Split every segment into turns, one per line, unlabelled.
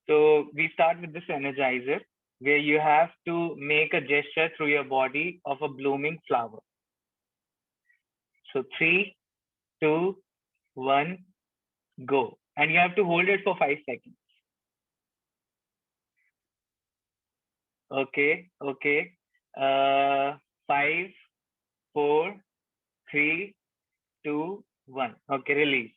So we start with this energizer, where you have to make a gesture through your body of a blooming flower. So 3, 2, 1, go. And you have to hold it for 5 seconds. Okay, okay. 5, 4, 3, 2, 1. Okay, release.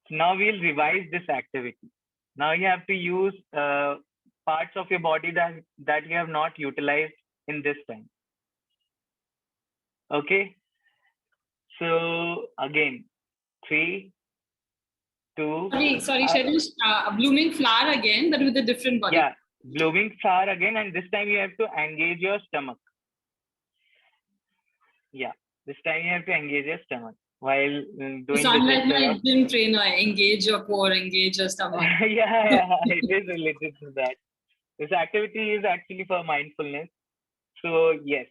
So now we'll revise this activity. Now you have to use parts of your body that you have not utilized in this time. Okay. So again, 3, 2.
Sorry, Shailesh, a blooming flower again, but with a different body.
Yeah, blooming flower again, and this time you have to engage your stomach. Yeah, this time you have to engage your stomach while doing
You sound like my gym trainer. Engage your core, engage your stomach.
Yeah, it is related to that. This activity is actually for mindfulness. So yes.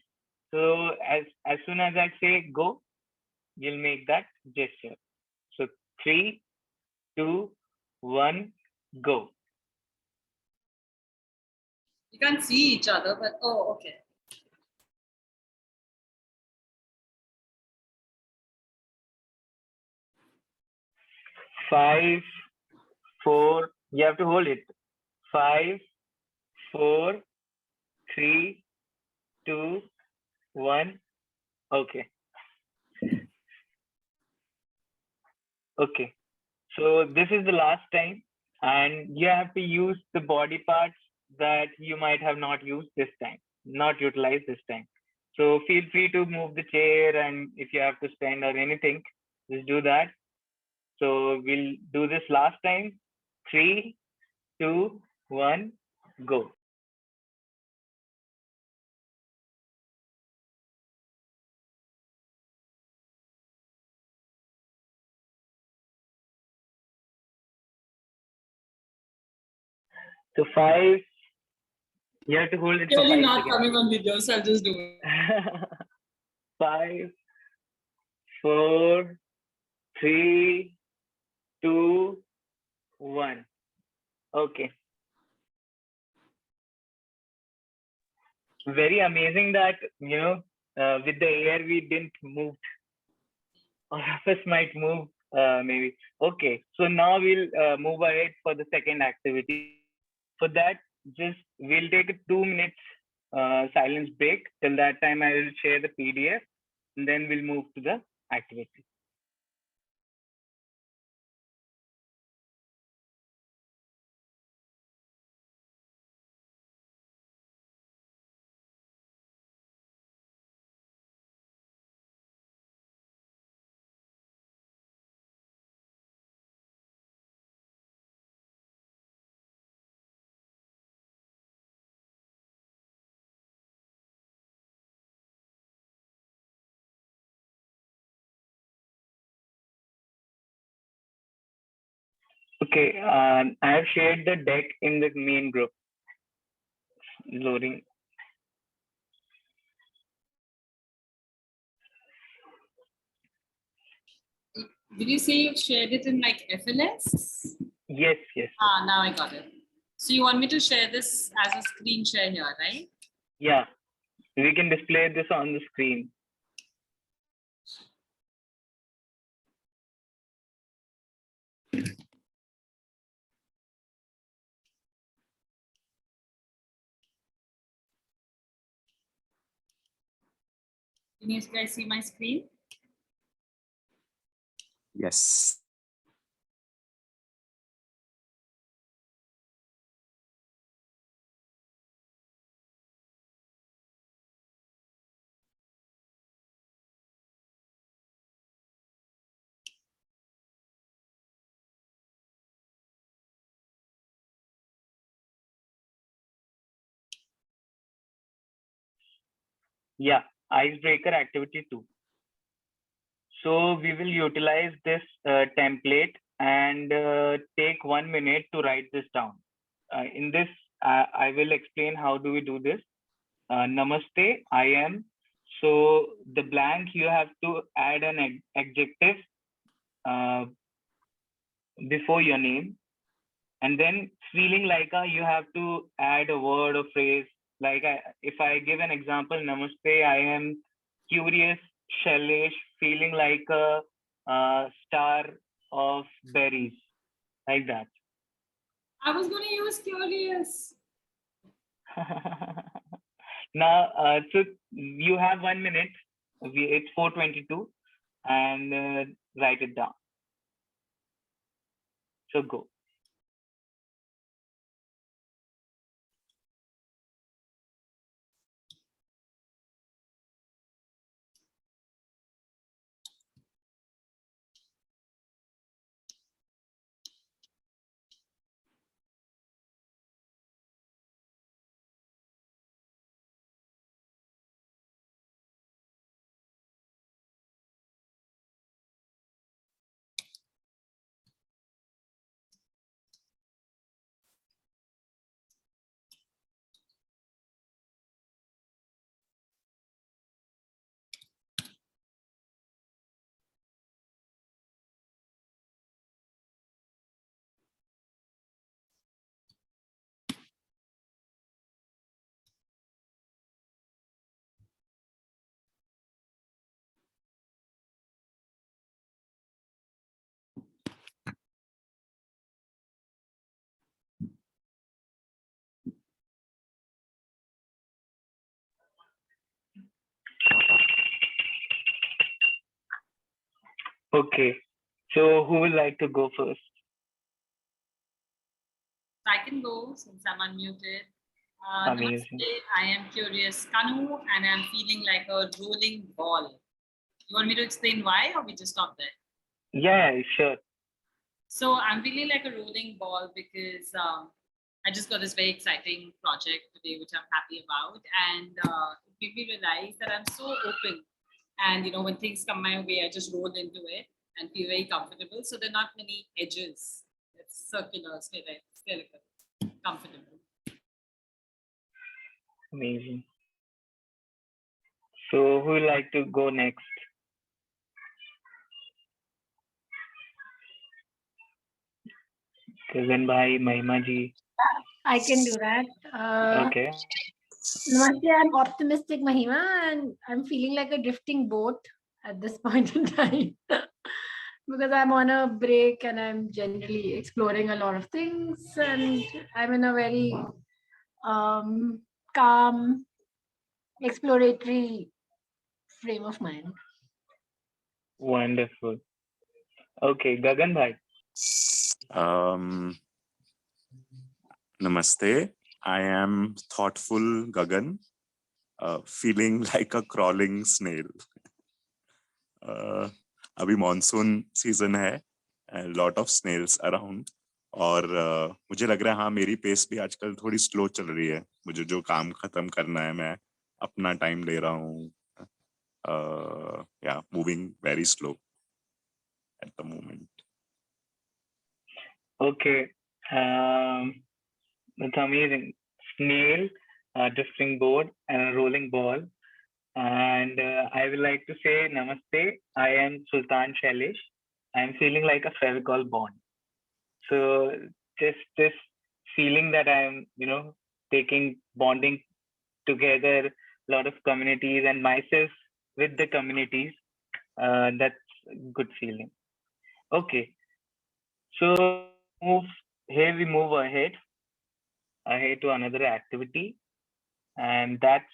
So as soon as I say go, you'll make that gesture. So 3, 2, 1, go.
You can't see each other, but oh, okay.
Five, 4. You have to hold it. 5, 4, 3, 2, 1. Okay. Okay. So this is the last time, and you have to use the body parts that you might have not used this time, not utilized this time. So feel free to move the chair, and if you have to stand or anything, just do that. So we'll do this last time. 3, 2, 1, go. So 5. You have to hold it for 5
Really not
seconds.
coming on video, so I'll just do it.
5, 4, 3, 2, 1. Okay. Very amazing that, with the air we didn't move. All of us might move, maybe. Okay. So now we'll move ahead for the second activity. For that, just we'll take a 2 minutes silence break. Till that time, I will share the PDF, and then we'll move to the activity. Okay, I have shared the deck in the main group. Loading.
Did you say you shared it in like FLS?
Yes, yes.
Ah, now I got it. So you want me to share this as a screen share here, right?
Yeah, we can display this on the screen.
Can you guys see my screen?
Yes.
Yeah, icebreaker activity 2. So we will utilize this template and take 1 minute to write this down. In this, I will explain how do we do this. Namaste, I am. So the blank, you have to add an adjective before your name. And then feeling like you have to add a word or phrase. Like if I give an example, Namaste, I am curious, shellish, feeling like a star of berries, like that.
I was going to use curious.
Now, so you have 1 minute. It's 4:22, and write it down. So go. Okay. So who would like to go first?
I can go since I'm unmuted.
Amazing.
Namaste, I am curious, Kanu, and I'm feeling like a rolling ball. You want me to explain why, or we just stop there?
Yeah, sure.
So I'm feeling like a rolling ball because I just got this very exciting project today, which I'm happy about, and it made me realize that I'm so open. And when things come my way, I just roll into it and feel very comfortable. So there are not many edges. It's circular, spherical, comfortable.
Amazing. So who would like to go next? Kagan bhai, Mahima ji.
I can do that.
Okay.
Namaste, I'm optimistic, Mahima, and I'm feeling like a drifting boat at this point in time because I'm on a break and I'm generally exploring a lot of things, and I'm in a very calm, exploratory frame of mind.
Wonderful. Okay, Gagan bhai.
Namaste. I am thoughtful Gagan, feeling like a crawling snail. अभी monsoon season है, and lot of snails around. और मुझे लग रहा है हाँ मेरी pace भी आजकल थोड़ी स्लो चल रही है. मुझे जो काम खत्म करना है मैं अपना टाइम ले रहा हूँ. Yeah, moving very slow at the moment.
Okay. That's amazing. Snail, drifting board, and a rolling ball. And I would like to say Namaste. I am Sultan Shailesh. I'm feeling like a Fevicol bond. So just this feeling that I'm, taking bonding together, a lot of communities and myself with the communities. That's a good feeling. Okay. So we move ahead to another activity, and that's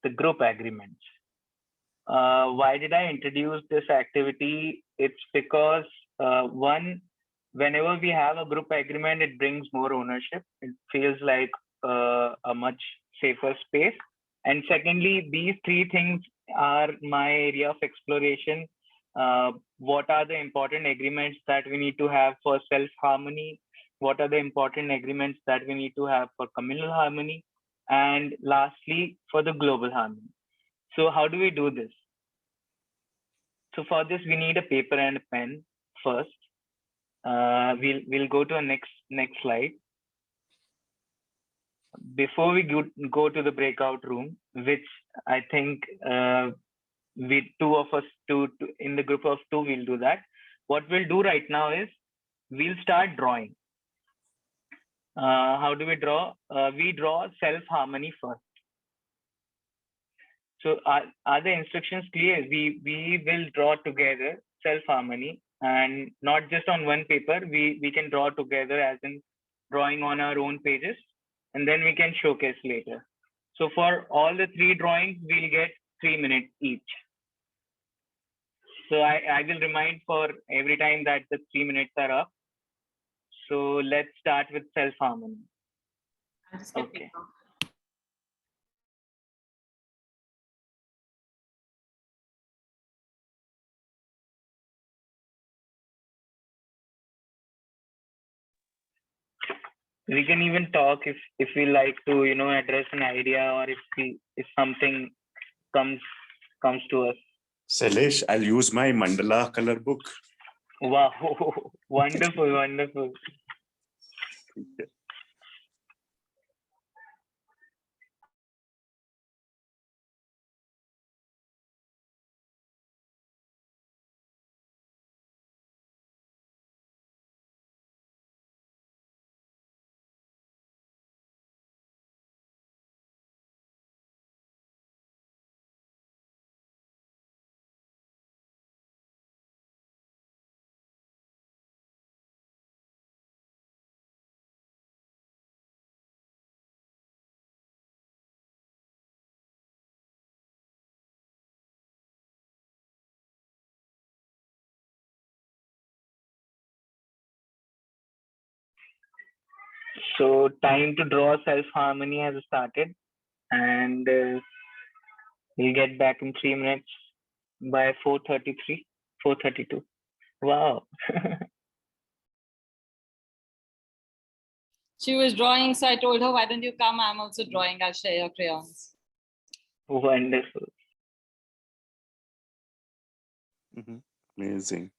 the group agreements. Why did I introduce this activity? It's because one, whenever we have a group agreement, it brings more ownership. It feels like a much safer space. And secondly, these three things are my area of exploration. What are the important agreements that we need to have for self-harmony? What are the important agreements that we need to have for communal harmony? And lastly, for the global harmony. So how do we do this? So for this, we need a paper and a pen first. We'll go to a next slide. Before we go to the breakout room, which I think we two of us in the group of two will do that. What we'll do right now is we'll start drawing. How do we draw? We draw self harmony first. So are the instructions clear? We will draw together self harmony, and not just on one paper. We can draw together, as in drawing on our own pages, and then we can showcase later. So for all the three drawings, we'll get 3 minutes each. So I will remind for every time that the 3 minutes are up. So let's start with self harmony.
I'll just get
Okay.
paper.
We can even talk if we like to address an idea, or if something comes to us.
Sailesh, I'll use my mandala color book.
Wow. Wonderful. So time to draw self harmony has started, and we'll get back in 3 minutes by 4:33, 4:32. Wow.
She was drawing, so I told her, why don't you come? I'm also drawing. I'll share your crayons.
Wonderful.
Amazing.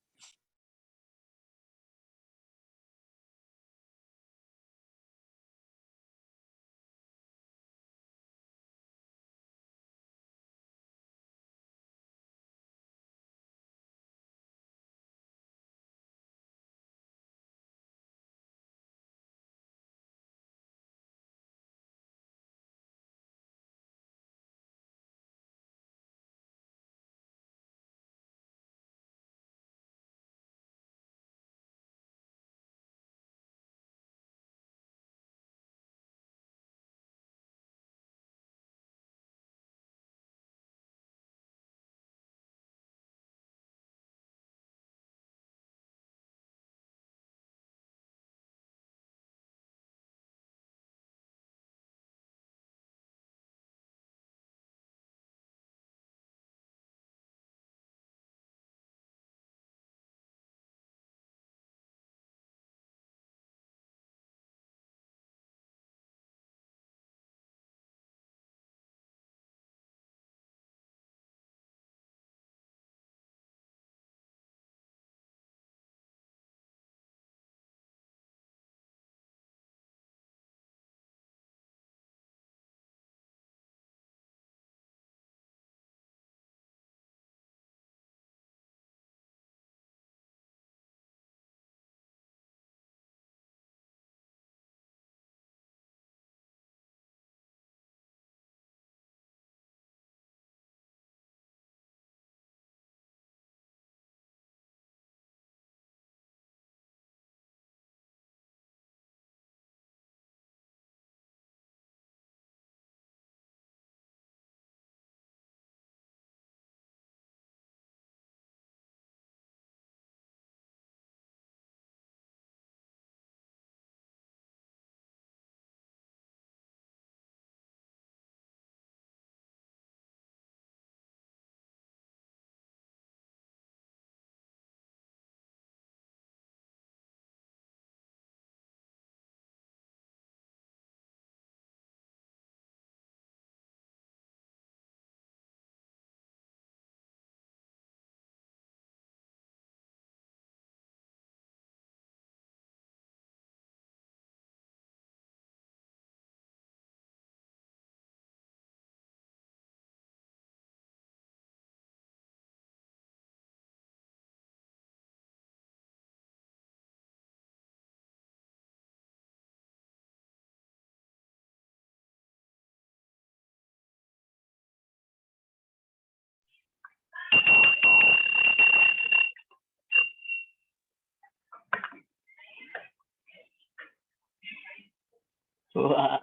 Wow.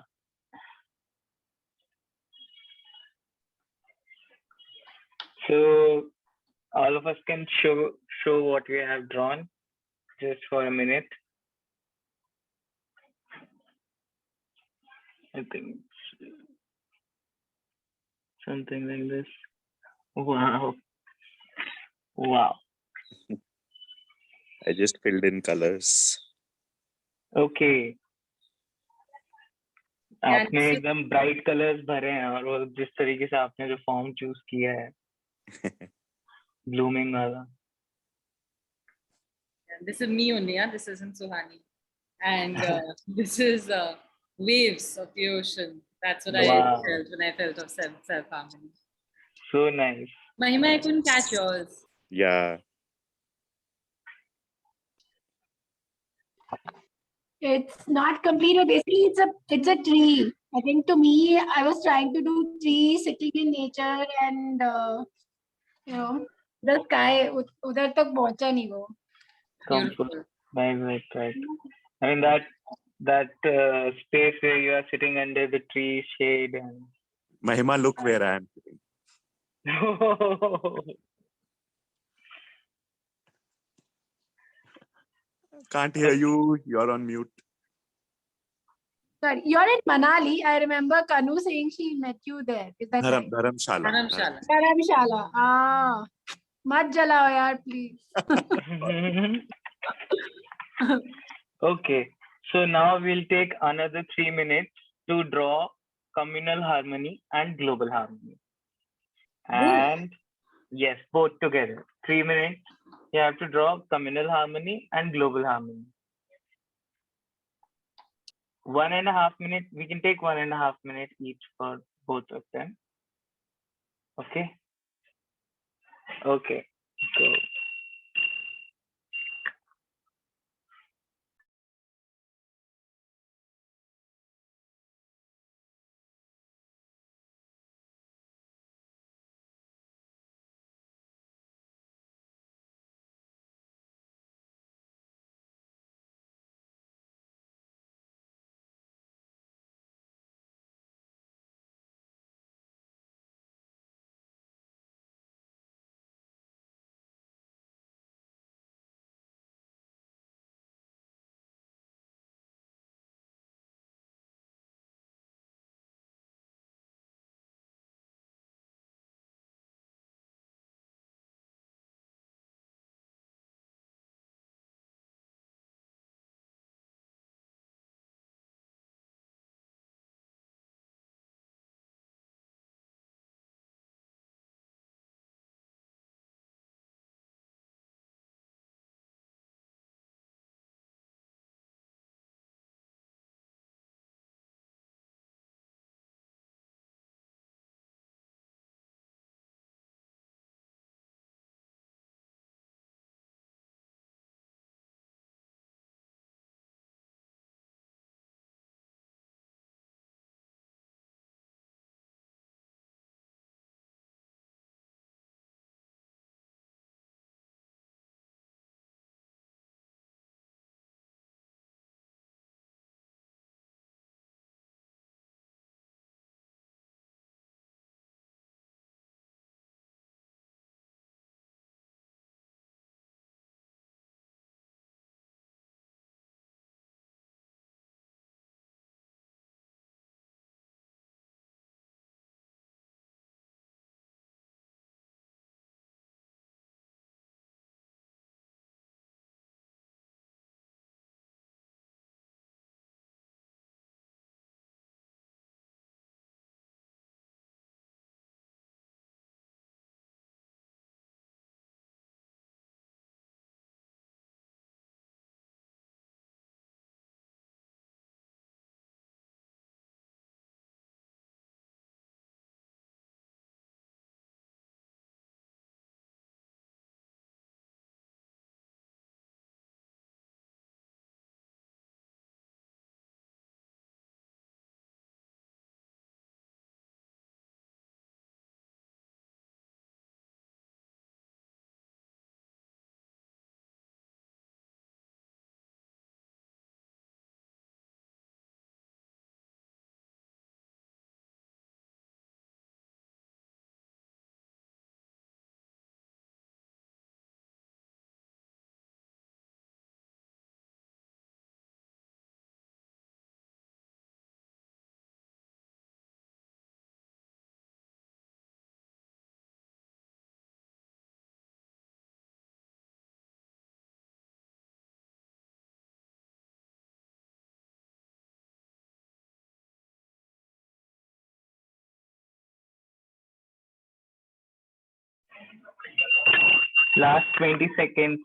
So all of us can show what we have drawn just for a minute. I think something like this. Wow. Wow.
I just filled in colors.
Okay.
And
आपने एकदम bright colours भरे हैं और वो जिस तरीके से आपने जो फॉर्म चूज किया है ब्लूमिंग वाला.
this is me only, yeah? This isn't Suhani. And this is waves of the ocean. That's what I
Wow.
felt when I felt of self-harmony.
So nice.
Mahima, I couldn't catch yours.
Yeah.
It's not complete, but basically it's a tree. I think to me, I was trying to do tree sitting in nature and you know the sky. उधर तक पहुंचा नहीं वो.
Beautiful.
Right. I mean that space where you are sitting under the tree shade and.
Mahima, look where I am sitting. Can't hear you. You're on mute.
Sorry, you're in Manali. I remember Kanu saying she met you there. Is that right?
Dharamshala.
Dharamshala.
Dharamshala. Ah, mat jalao yaar, please.
Okay, so now we'll take another 3 minutes to draw communal harmony and global harmony. And yes, both together. 3 minutes. You have to draw communal harmony and global harmony. 1.5 minutes. We can take 1.5 minutes each for both of them. Okay. Okay. So Last 20 seconds.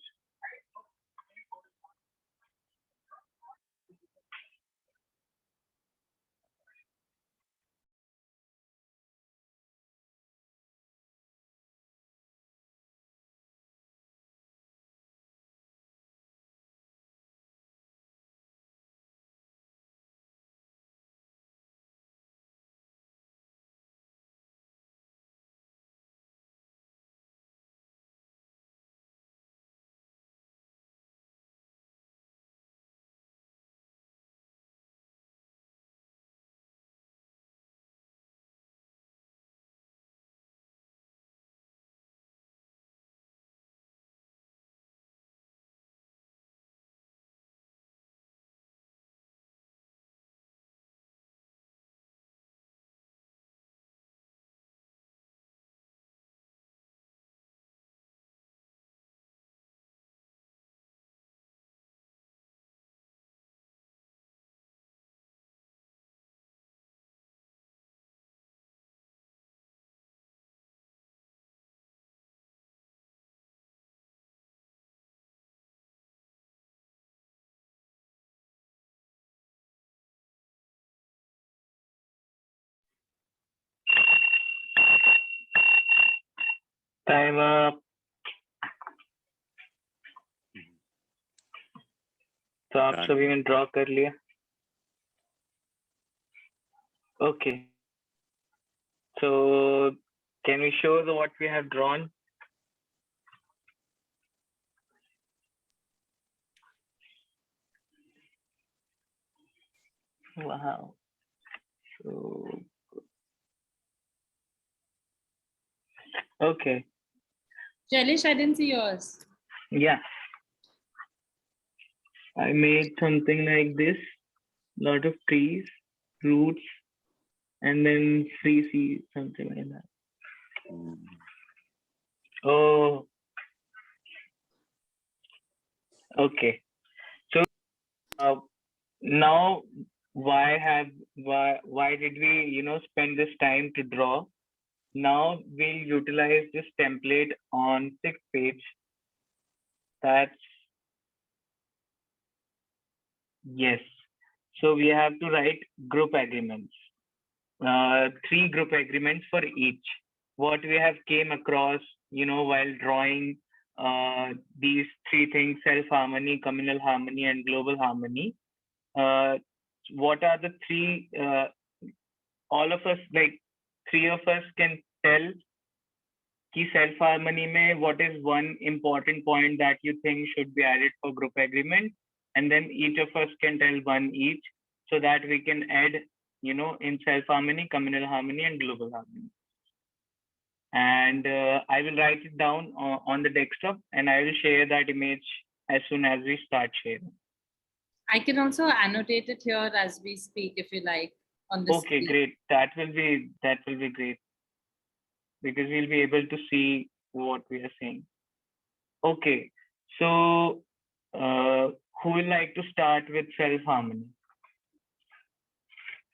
Time up. तो आप
Done.
सभी ने draw कर लिया. Okay. So can we show what we have drawn? Wow. So okay.
Jalish, I didn't see yours.
Yeah. I made something like this. Lot of trees, roots, and then free sea, something like that. Oh. Okay. So now why did we spend this time to draw? Now we'll utilize this template on 6th page. That's yes. So we have to write group agreements. 3 group agreements for each. What we have came across, while drawing these 3 things: self-harmony, communal harmony, and global harmony. What are the 3? All of us, like 3 of us, can tell ki self-harmony mein what is one important point that you think should be added for group agreement, and then each of us can tell one each, so that we can add, in self-harmony, communal harmony, and global harmony. And I will write it down on the desktop, and I will share that image as soon as we start sharing.
I can also annotate it here as we speak, if you like, on the
Okay,
screen.
great. That will be great, because we'll be able to see what we are saying. Okay, so who would like to start with self-harmony?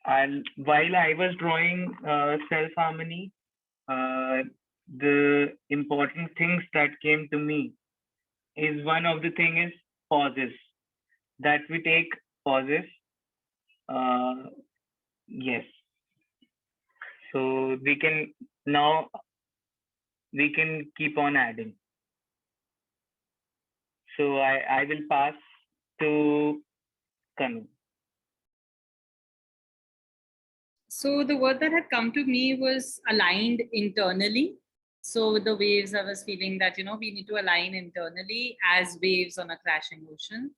And while I was drawing self-harmony, the important things that came to me is, one of the thing is pauses, that we take pauses. Yes. So we can keep on adding. So I will pass to Kanu.
So the word that had come to me was aligned internally. So the waves, I was feeling that, we need to align internally as waves on a crashing ocean.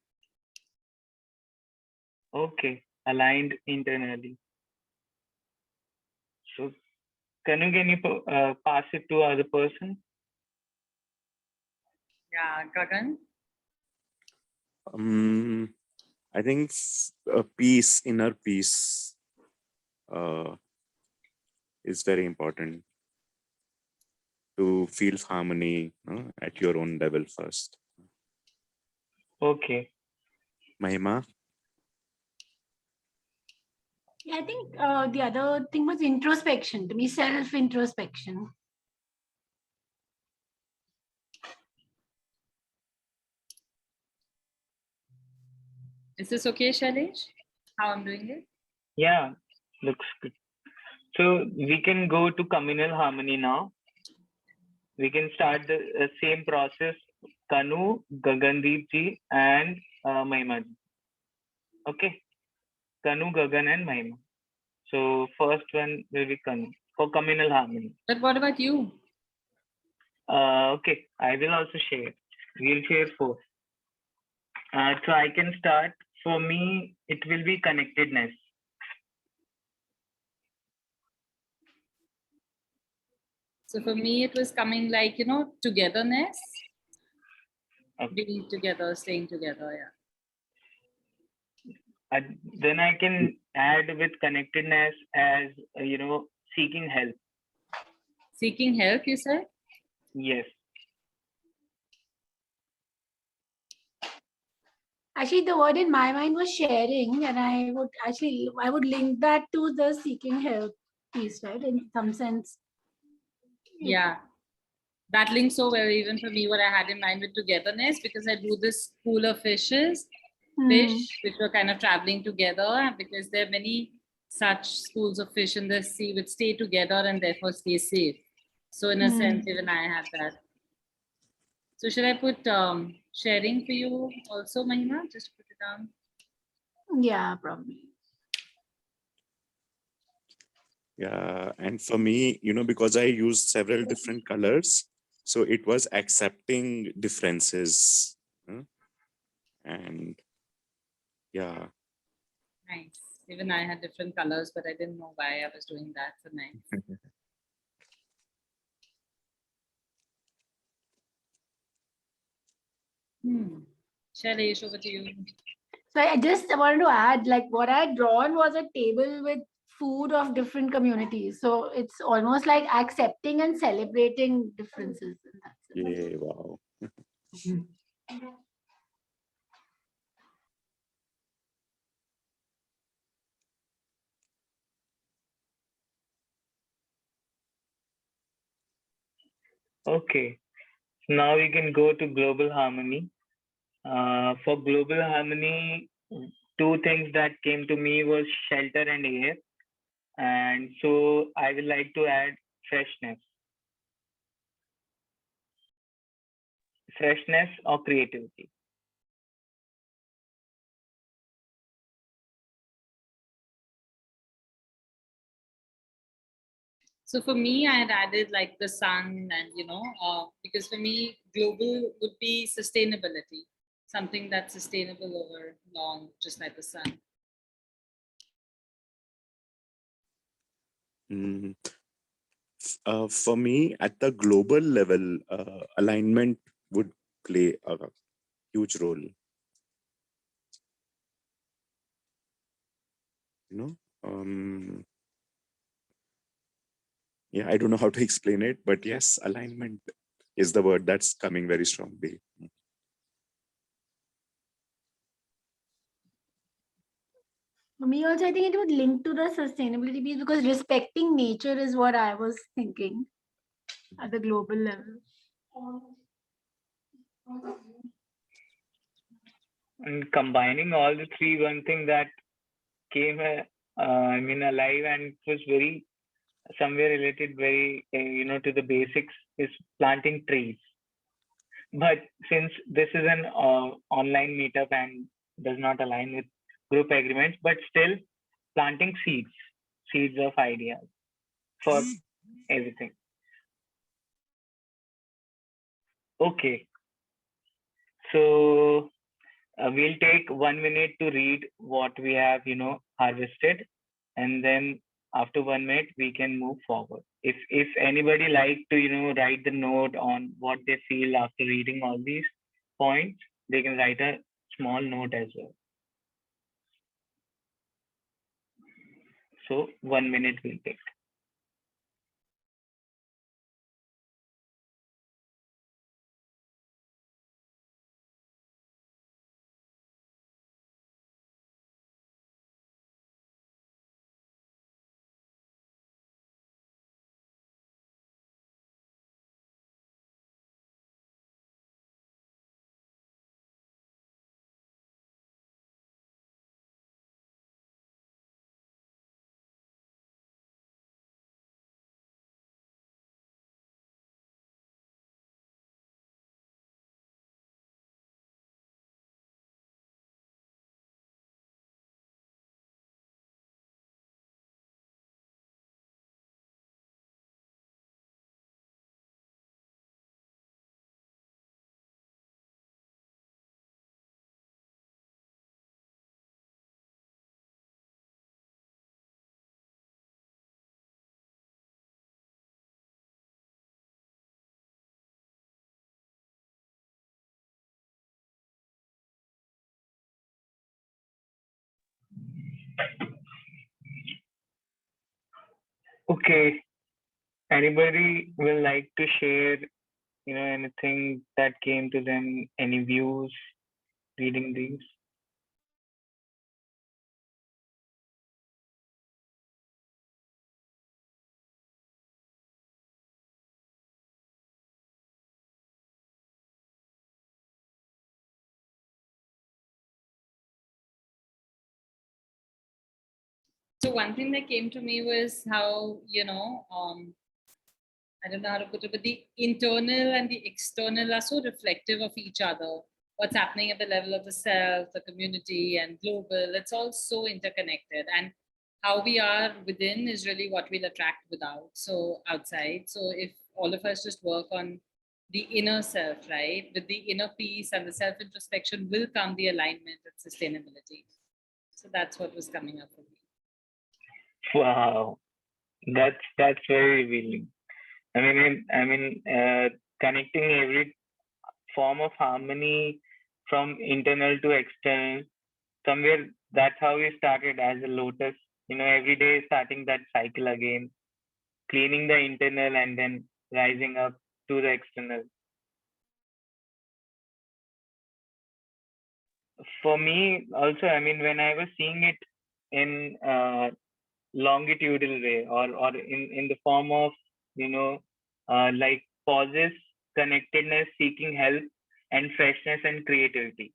Okay, aligned internally. So Kanu, can you pass it to other person?
Yeah, Gagan.
I think a peace, inner peace, is very important to feel harmony at your own level first.
Okay.
Mahima?
Yeah, I think the other thing was introspection, to me, self-introspection.
Is this okay, Shailesh? How I'm doing it?
Yeah, looks good. So we can go to communal harmony now. We can start the same process. Kanu, Gagandeep ji, and Mahima ji. Okay, Kanu, Gagan, and Mahima. So first one will be Kanu for communal harmony.
But what about you?
Okay, I will also share. We'll share four. So I can start. For me, it will be connectedness.
So for me, it was coming like, togetherness,
Okay.
being together, staying together. Yeah.
Then I can add with connectedness as seeking help.
Seeking help, you said?
Yes.
Actually, the word in my mind was sharing, and I would link that to the seeking help piece, right? In some sense.
Yeah. That links so well, even for me, what I had in mind with togetherness, because I do this school of fish, which were kind of traveling together, because there are many such schools of fish in the sea which stay together and therefore stay safe. So in a sense, even I had that. So should I put sharing for you also, Mahima? Just put it down.
Yeah, probably.
Yeah, and for me, because I used several different colors, so it was accepting differences. And yeah.
Nice. Even I had different colors, but I didn't know why I was doing that. So nice. Shailesh, over to you.
So I just wanted to add, like what I had drawn was a table with food of different communities. So it's almost like accepting and celebrating differences. In that sense.
Yeah, wow.
Okay. Now we can go to global harmony. For global harmony, two things that came to me was shelter and air. And so I will like to add freshness. Freshness or creativity.
So for me, I had added like the sun and, because for me, global would be sustainability, something that's sustainable over long, just like the sun.
For me, at the global level, alignment would play a huge role. Yeah, I don't know how to explain it, but yes, alignment is the word that's coming very strongly.
For me also, I think it would link to the sustainability piece because respecting nature is what I was thinking at the global level.
And combining all the three, one thing that came, alive and it was very somewhere related, very to the basics is planting trees. But since this is an online meetup and does not align with group agreements, but still planting seeds of ideas for everything. Okay, so we'll take 1 minute to read what we have, harvested, and then after 1 minute we can move forward. If anybody like to, write the note on what they feel after reading all these points, they can write a small note as well. So 1 minute will take. Okay. Anybody will like to share, anything that came to them, any views reading these?
So one thing that came to me was how, I don't know how to put it, but the internal and the external are so reflective of each other. What's happening at the level of the self, the community, and global, it's all so interconnected. And how we are within is really what we'll attract without. So outside. So if all of us just work on the inner self, right? With the inner peace and the self-introspection will come the alignment and sustainability. So that's what was coming up for me.
Wow, that's very revealing. Connecting every form of harmony from internal to external. Somewhere that's how we started as a lotus. Every day starting that cycle again, cleaning the internal and then rising up to the external. For me, also, when I was seeing it in longitudinal way or in the form of, like pauses, connectedness, seeking help, and freshness and creativity.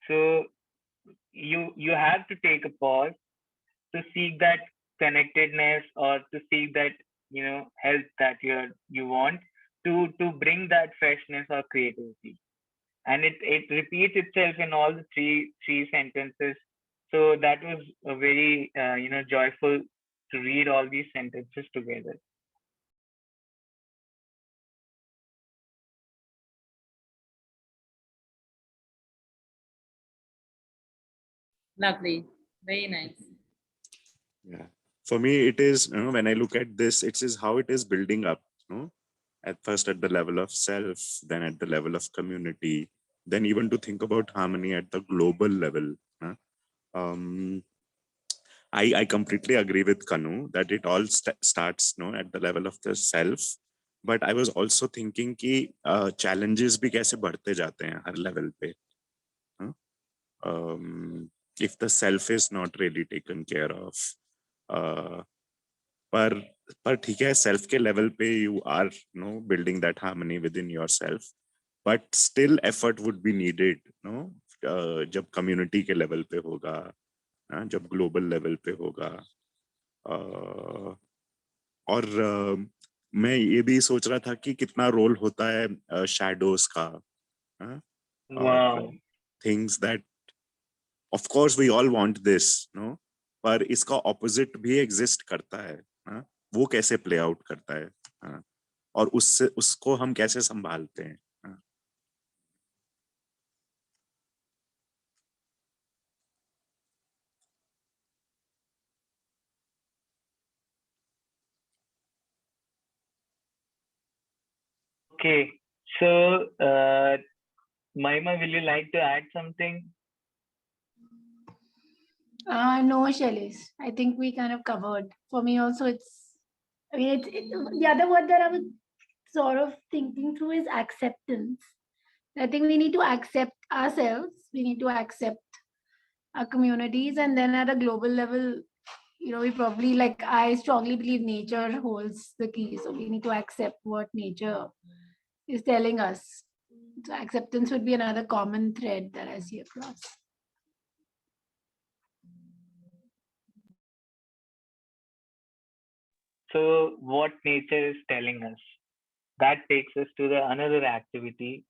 So you have to take a pause to seek that connectedness or to seek that help that you want to bring that freshness or creativity, and it repeats itself in all the three sentences. So that was a very joyful to read all these sentences together.
Lovely. Very nice.
Yeah. For me, it is, when I look at this, it is how it is building up, at first at the level of self, then at the level of community, then even to think about harmony at the global level. Um, I completely agree with Kanu that it all starts at the level of the self. But I was also thinking कि challenges भी कैसे बढ़ते जाते हैं हर level पे. If the self is not really taken care of, पर ठीक है self के level पे you are building that harmony within yourself, but still effort would be needed जब community के level पे होगा, जब global level पे होगा. और मैं ये भी सोच रहा था कि कितना रोल होता है शैडोज का, और
Wow.
Things that of course we all want this पर इसका ऑपोजिट भी एग्जिस्ट करता है, वो कैसे प्ले आउट करता है, और उसको हम कैसे संभालते हैं.
Okay, so Mahima, will you like to add something?
No, Shailesh. I think we kind of covered. For me also, the other word that I was sort of thinking through is acceptance. I think we need to accept ourselves. We need to accept our communities, and then at a global level, we probably, like, I strongly believe nature holds the key. So we need to accept what nature is telling us. So acceptance would be another common thread that I see across.
So what nature is telling us, that takes us to the another activity.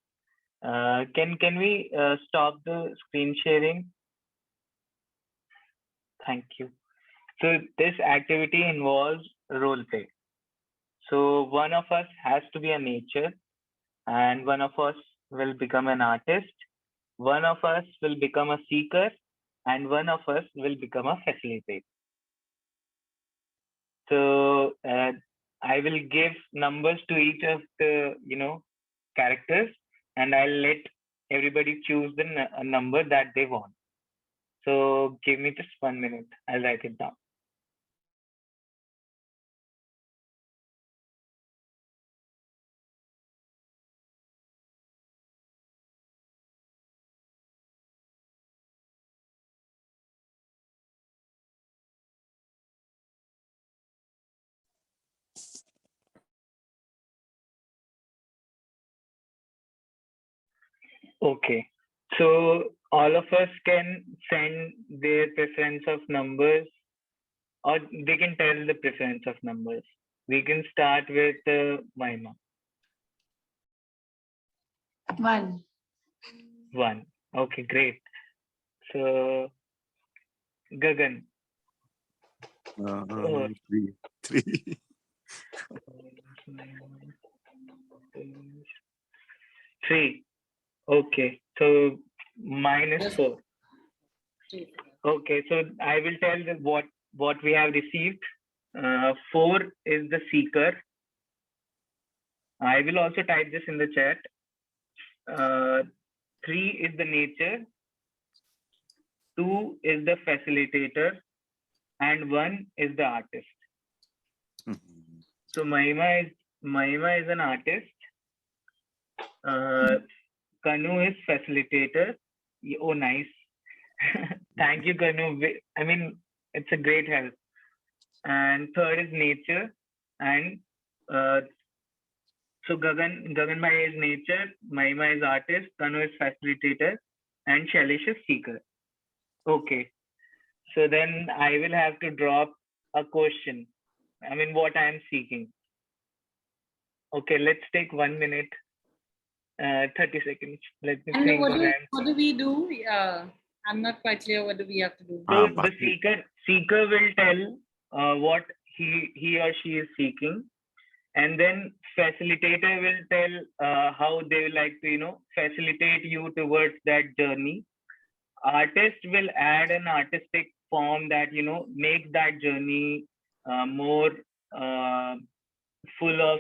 Can we stop the screen sharing? Thank you. So this activity involves role play. So one of us has to be a nature, and one of us will become an artist, one of us will become a seeker, and one of us will become a facilitator. So I will give numbers to each of the characters, and I'll let everybody choose the number that they want. So give me just 1 minute. I'll write it down. Okay. So all of us can send their preference of numbers, or they can tell the preference of numbers. We can start with Mahima.
1.
1. Okay, great. So Gagan. Oh.
3.
3. Okay. So -4. Okay. So I will tell them what we have received. 4 is the seeker. I will also type this in the chat. 3 is the nature. 2 is the facilitator, and 1 is the artist. So Mahima is an artist. Kanu is facilitator. Oh, nice. Thank you, Kanu. I mean, it's a great help. And third is nature. And so Gagan Bhai is nature, Mahima is artist, Kanu is facilitator, and Shailesh is seeker. Okay. So then I will have to drop a question. I mean, what I am seeking. Okay, let's take 1 minute, 30 seconds. Let me think.
What do we do? I'm not quite clear. What do we have to do?
So the seeker will tell what he or she is seeking, and then facilitator will tell how they would like to facilitate you towards that journey. Artist will add an artistic form that makes that journey more full of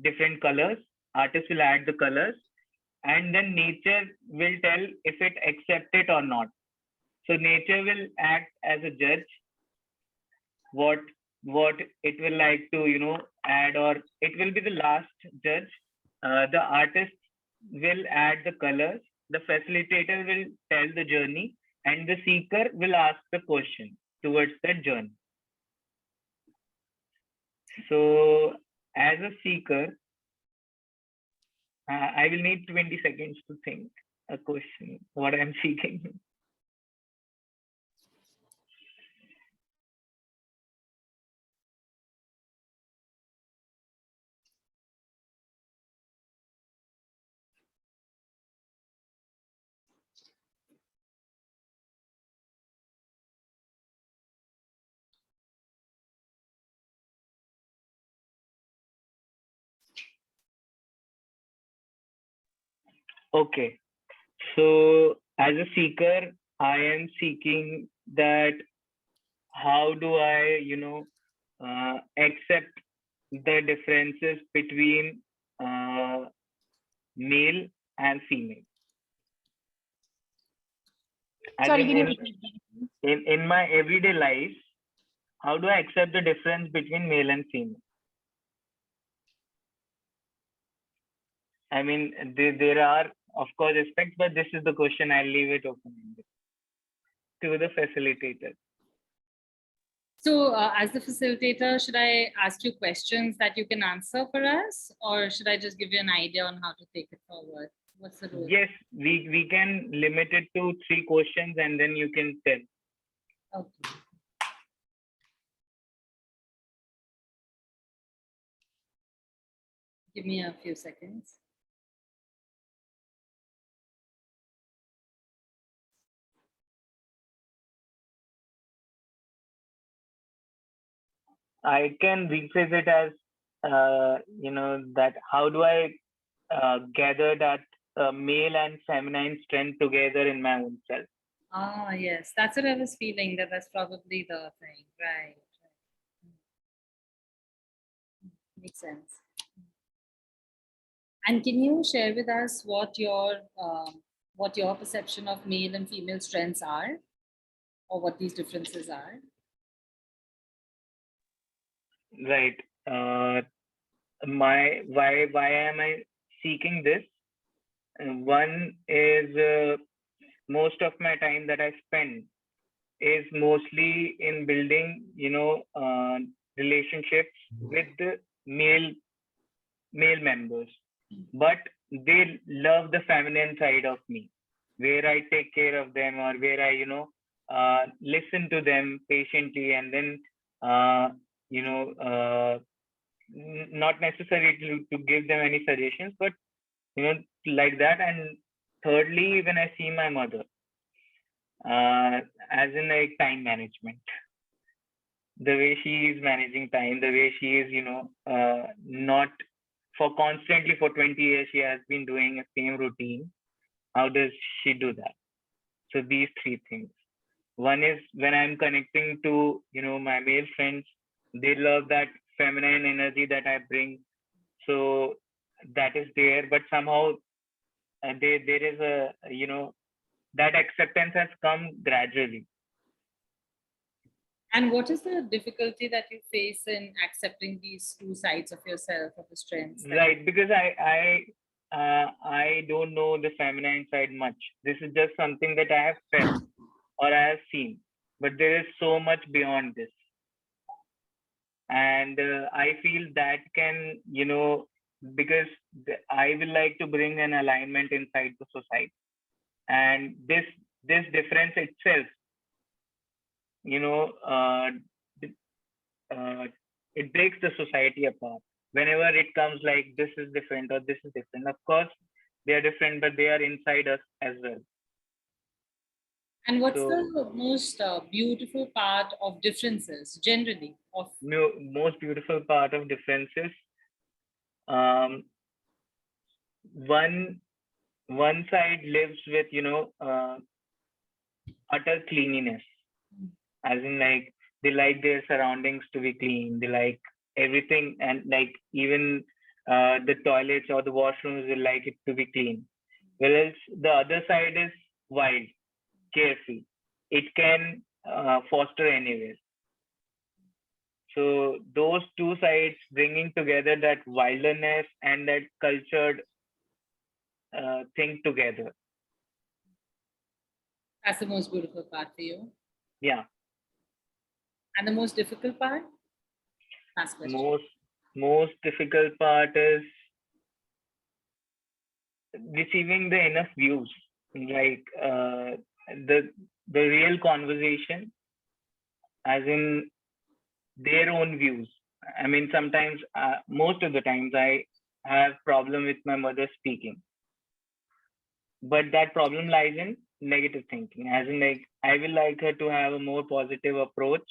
different colors. Artist will add the colors, and then nature will tell if it accepts it or not. So nature will act as a judge. What it will like to add, or it will be the last judge. The artist will add the colors. The facilitator will tell the journey, and the seeker will ask the question towards that journey. So as a seeker, I will need 20 seconds to think a question, what I'm seeking. Okay, so as a seeker, I am seeking that how do I, accept the differences between male and female.
Sorry, can you
As in my everyday life, how do I accept the difference between male and female? I mean, there are, of course, aspects, but this is the question. I'll leave it open to the facilitator.
So as the facilitator, should I ask you questions that you can answer for us, or should I just give you an idea on how to take it forward? What's the rule?
Yes, we can limit it to 3 questions, and then you can tell.
Okay. Give me a few seconds.
I can rephrase it as, that how do I gather that male and feminine strength together in my own self?
Ah, yes, that's what I was feeling, that's probably the thing, right? Makes sense. And can you share with us what your perception of male and female strengths are, or what these differences are?
Right. Why am I seeking this? One is most of my time that I spend is mostly in building, relationships with the male members. But they love the feminine side of me, where I take care of them, or where I, listen to them patiently, and then, uh, you know, not necessarily to give them any suggestions, but, like that. And thirdly, when I see my mother, as in like time management, the way she is managing time, the way she is, not for constantly for 20 years, she has been doing a same routine. How does she do that? So these three things. One is when I'm connecting to, my male friends, they love that feminine energy that I bring. So that is there, but somehow there is a, that acceptance has come gradually.
And what is the difficulty that you face in accepting these two sides of yourself, of the strengths?
Right, because I don't know the feminine side much. This is just something that I have felt or I have seen, but there is so much beyond this. And I feel that can, because I will like to bring an alignment inside the society, and this difference itself, it breaks the society apart. Whenever it comes like this is different or this is different, of course they are different, but they are inside us as well.
And what's the most beautiful part of differences generally?
Most beautiful part of differences, one side lives with, utter cleanliness, as in like they like their surroundings to be clean, they like everything, and like even the toilets or the washrooms, they like it to be clean. Whereas the other side is wild, carefree. It can foster anywhere. So those two sides bringing together, that wilderness and that cultured thing together.
That's the most beautiful part for you.
Yeah.
And the most difficult part? Last question.
Most difficult part is receiving the enough views, like the real conversation, as in their own views. I mean, sometimes, most of the times, I have problem with my mother speaking, but that problem lies in negative thinking, as in like I will like her to have a more positive approach,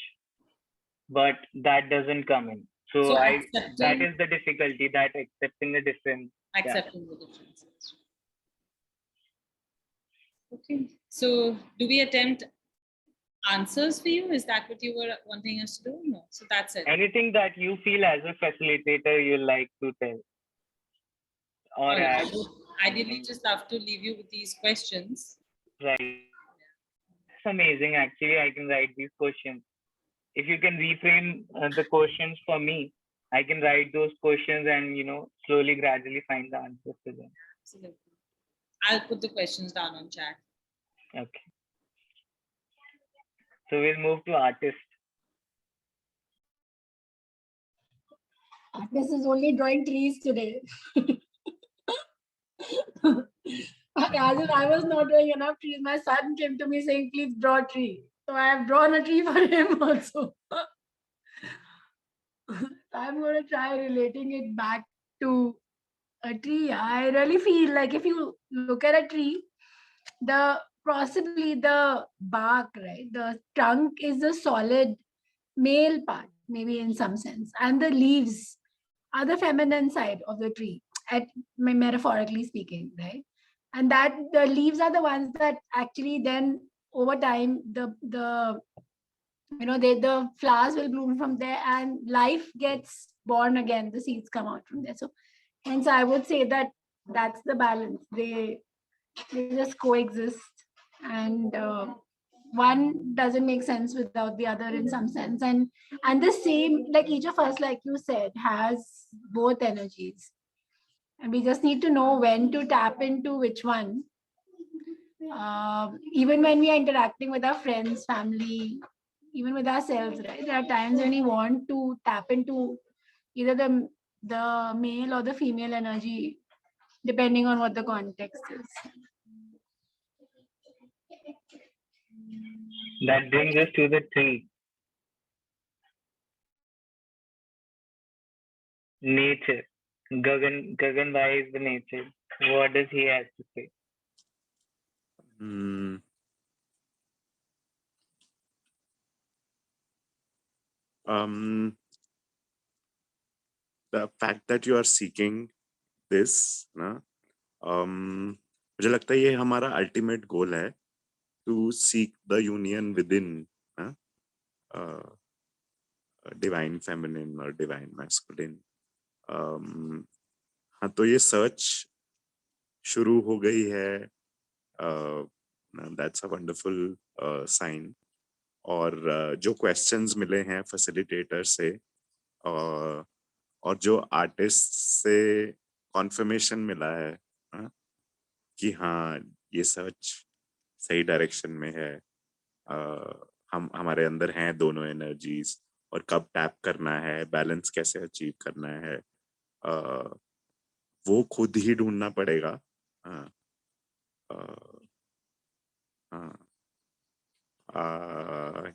but that doesn't come in. So that is the difficulty, that accepting the difference.
Accepting the differences. Okay. So do we attempt answers for you? Is that what you were wanting us to do? No. So that's it.
Anything that you feel as a facilitator you like to tell? Or
I would ideally just love to leave you with these questions.
Right. It's amazing. Actually, I can write these questions. If you can reframe the questions for me, I can write those questions and, slowly, gradually find the answers to them.
Absolutely. I'll put the questions down on chat.
Okay. So we'll move to artist.
Artist is only drawing trees today. As if I was not doing enough trees, my son came to me saying, please draw a tree. So I have drawn a tree for him also. I'm going to try relating it back to a tree. I really feel like if you look at a tree, possibly the bark, right? The trunk is the solid male part, maybe in some sense. And the leaves are the feminine side of the tree, metaphorically speaking, right? And that the leaves are the ones that actually then over time, the flowers will bloom from there and life gets born again. The seeds come out from there. So hence I would say that that's the balance. They just coexist, and one doesn't make sense without the other in some sense. And the same, like each of us, like you said, has both energies. And we just need to know when to tap into which one. Even when we are interacting with our friends, family, even with ourselves, right? There are times when we want to tap into either the male or the female energy depending on what the context is.
That brings us to the 3. Nature. Gagan, why is the nature? What does he have to say?
The fact that you are seeking this, ना, मुझे लगता है ये हमारा ultimate goal है, to seek the union within, divine feminine or divine masculine. हाँ, तो ये search शुरू हो गई है. That's a wonderful sign. और जो questions मिले हैं facilitator से, और जो आर्टिस्ट से कॉन्फर्मेशन मिला है, कि हाँ ये सर्च सही डायरेक्शन में है, हमारे अंदर हैं दोनों एनर्जीज, और कब टैप करना है, बैलेंस कैसे अचीव करना है, वो खुद ही ढूंढना पड़ेगा.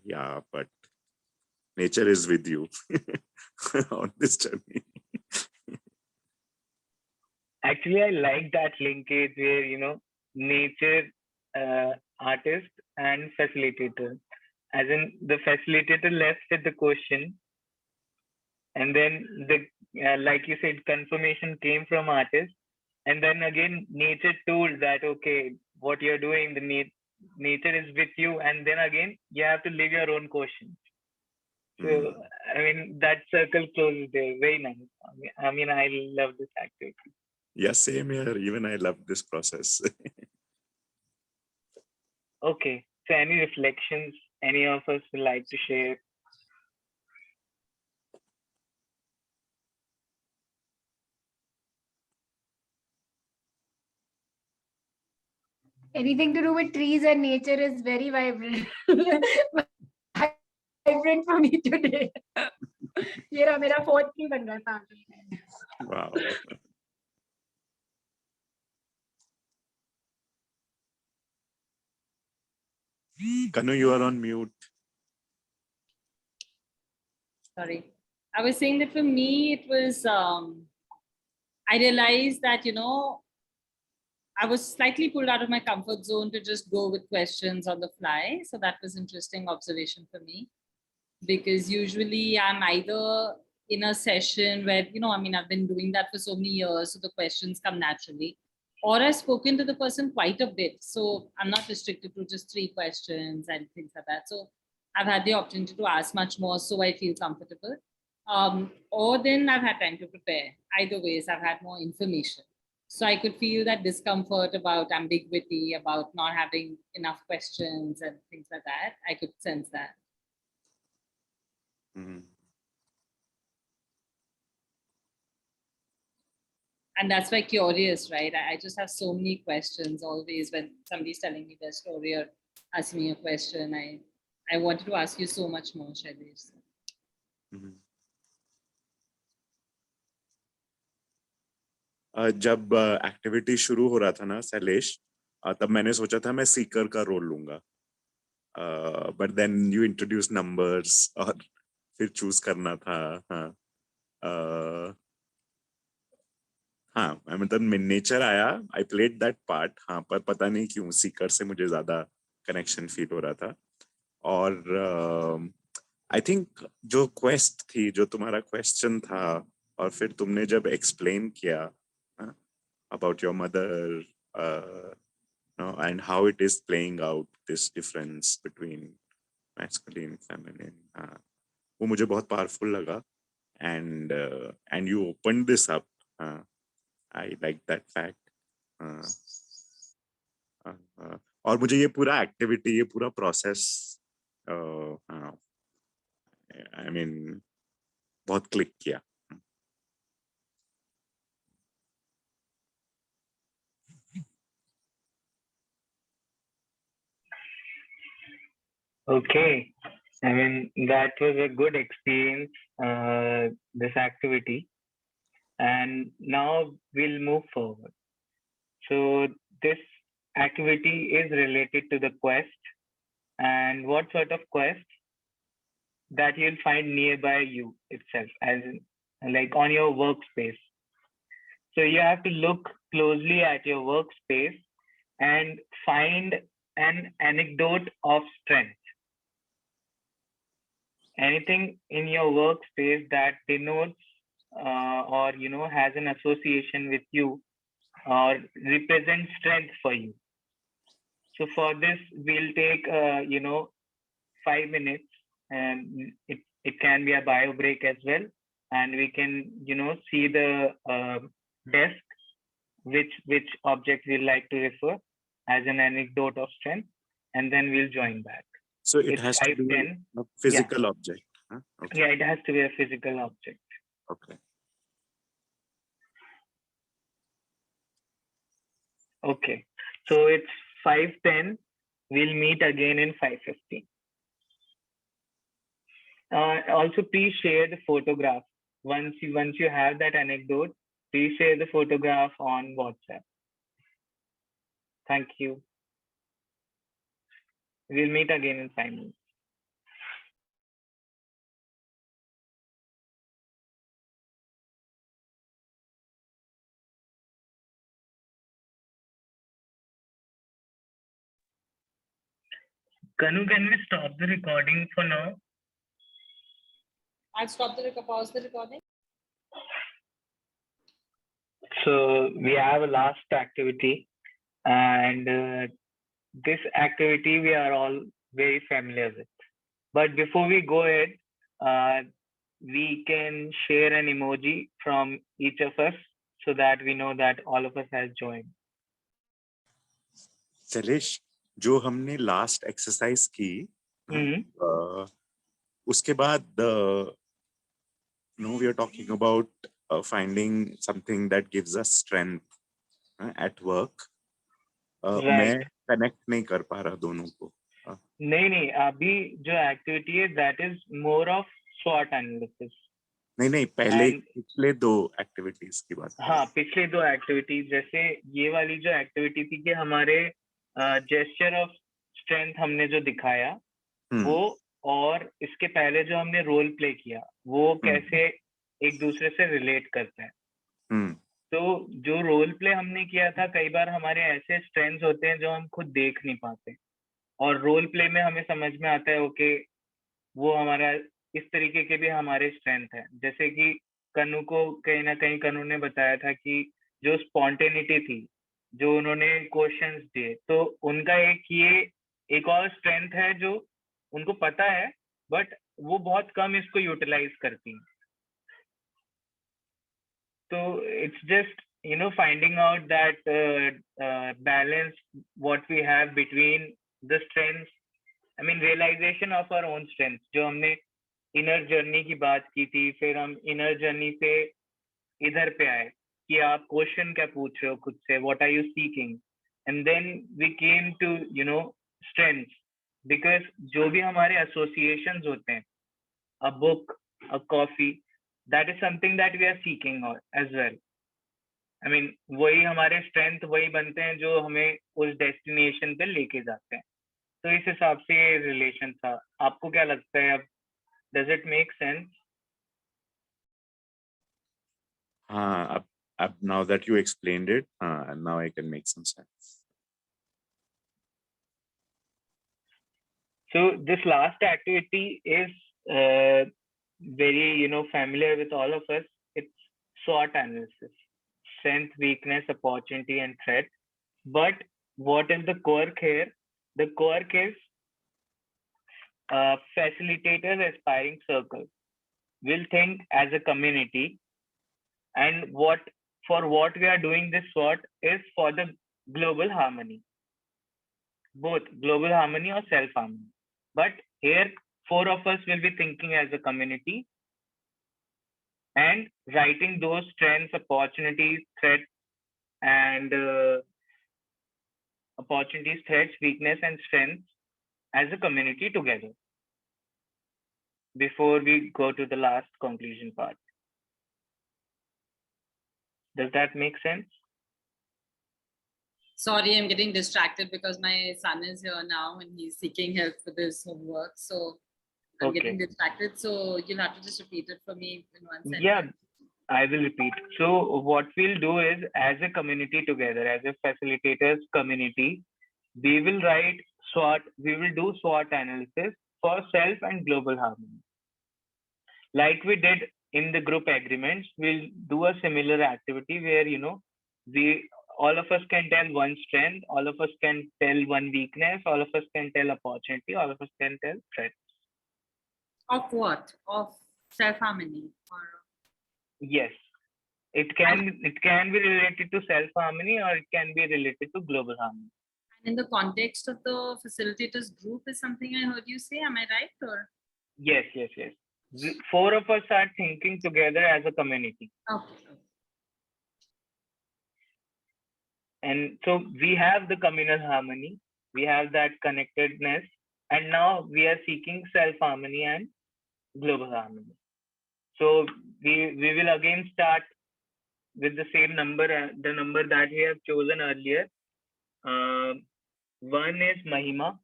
Yeah, but nature is with you on this journey.
Actually, I like that linkage where, nature, artist and facilitator. As in, the facilitator left with the question, and then like you said, confirmation came from artist, and then again nature told that, okay, what you're doing, the nature is with you, and then again you have to live your own questions. So I mean, that circle closes there. Very nice. I mean, I love this activity.
Yeah, same here. Even I love this process.
Okay. So any reflections any of us would like to share?
Anything to do with trees and nature is very vibrant. Vibrant for me today. ये रहा मेरा 4th tree बन रहा था.
Wow. Kanu, you are on mute.
Sorry. I was saying that for me, it was, I realized that, I was slightly pulled out of my comfort zone to just go with questions on the fly. So that was interesting observation for me, because usually I'm either in a session where, I've been doing that for so many years, so the questions come naturally, or I've spoken to the person quite a bit. So I'm not restricted to just 3 questions and things like that. So I've had the opportunity to ask much more, so I feel comfortable. Or then I've had time to prepare. Either ways, I've had more information. So I could feel that discomfort about ambiguity, about not having enough questions and things like that. I could sense that. And that's why curious, right? I just have so many questions always when somebody's telling me their story or asking me a question. I wanted to ask you so much more, Shailesh.
जब activity शुरू हो रहा था ना शैलेश, तब मैंने सोचा था मैं सीकर का रोल लूंगा, but then you introduce numbers और फिर चूज करना था. हाँ, मतलब नेचर आया, आई प्लेड दैट पार्ट. हाँ, पर पता नहीं क्यों सीकर से मुझे ज्यादा कनेक्शन फील हो रहा था. और आई थिंक जो क्वेस्ट थी, जो तुम्हारा क्वेश्चन था, और फिर तुमने जब एक्सप्लेन किया about your mother, and how it is playing out, this difference between masculine, feminine, वो मुझे बहुत powerful लगा. And you opened this up. I like that fact. और मुझे ये पूरा activity, ये पूरा process, I mean, बहुत click किया.
Okay. I mean, that was a good experience, this activity. And now we'll move forward. So this activity is related to the quest. And what sort of quest? That you'll find nearby you itself, as in, like on your workspace. So you have to look closely at your workspace and find an anecdote of strength. Anything in your workspace that denotes or has an association with you or represents strength for you. So for this, we'll take 5 minutes, and it can be a bio break as well, and we can see the desk which object we like to refer as an anecdote of strength, and then we'll join back.
So it
It's
has to be
5:10.
a physical object. Huh? Okay.
Yeah, it has to be a physical object.
Okay.
Okay. So it's 5:10. We'll meet again in 5:15. Also, please share the photograph. Once you have that anecdote, please share the photograph on WhatsApp. Thank you. We'll meet again in 5 minutes. Kanu, can we stop the recording for now?
I'll stop the pause the recording.
So we have a last activity, and this activity we are all very familiar with. But before we go ahead, we can share an emoji from each of us so that we know that all of us has joined.
Shailesh, जो हमने last exercise की, उसके बाद we are talking about finding something that gives us strength at work. मैं connect नहीं कर पा रहा दोनों को.
नहीं, अभी जो एक्टिविटी है that is more of SWOT analysis.
नहीं, पहले पिछले 2 एक्टिविटीज की बात.
हाँ, पिछले 2 एक्टिविटीज, जैसे ये वाली जो एक्टिविटी थी कि हमारे जेस्चर ऑफ स्ट्रेंथ हमने जो दिखाया वो, और इसके पहले जो हमने रोल प्ले किया वो कैसे एक दूसरे से रिलेट करते हैं. तो जो रोल प्ले हमने किया था, कई बार हमारे ऐसे स्ट्रेंथ्स होते हैं जो हम खुद देख नहीं पाते, और रोल प्ले में हमें समझ में आता है ओके वो हमारा इस तरीके के भी हमारे स्ट्रेंथ है. जैसे कि कनु को कहीं ना कहीं कनु ने बताया था कि जो स्पॉन्टेनिटी थी, जो उन्होंने क्वेश्चंस दिए, तो उनका एक और स्ट्रेंथ है जो उनको पता है बट वो बहुत कम इसको यूटिलाइज करती हैं. तो it's just finding out that balance what we have between the strengths, I mean realization of our own strengths. जो हमने इनर जर्नी की बात की थी, फिर हम इनर जर्नी से इधर पे आए कि आप क्वेश्चन क्या पूछ रहे हो खुद से, what are you seeking, and then we came to strengths, because जो भी हमारे एसोसिएशंस होते हैं, a book, a coffee, that is something that we are seeking as well. I mean वही हमारे स्ट्रेंथ वही बनते हैं जो हमें उस डेस्टिनेशन पे लेके जाते हैं. तो इस हिसाब से ये रिलेशन था. आपको क्या लगता है, अब डज इट मेक सेंस?
हाँ, अब now that you explained it, now I can make some sense.
So this last activity is very familiar with all of us. It's SWOT analysis: strength, weakness, opportunity, and threat. But what is the quirk here? The quirk is facilitators aspiring circle will think as a community, and what we are doing this SWOT is for the global harmony, both global harmony or self harmony. But here 4 of us will be thinking as a community and writing those strengths, opportunities, threats, and opportunities, threats, weakness, and strengths as a community together before we go to the last conclusion part. Does that make sense?
Sorry, I'm getting distracted because my son is here now and he's seeking help with his homework. So I'm getting distracted. So you'll have to just repeat it for me in one sentence.
Yeah, I will repeat. So what we'll do is, as a community together, as a facilitators community, we will write SWOT, we will do SWOT analysis for self and global harmony. Like we did in the group agreements, we'll do a similar activity where, we all of us can tell one strength, all of us can tell one weakness, all of us can tell opportunity, all of us can tell threat.
Of what? Of self-harmony? Or...
Yes. It can be related to self-harmony or it can be related to global harmony.
And in the context of the facilitators group is something I heard you say, am I right? Or
Yes. 4 of us are thinking together as a community.
okay.
And so we have the communal harmony, we have that connectedness, and now we are seeking self-harmony and global harmony. So we will again start with the same number, the number that we have chosen earlier. 1 is Mahima,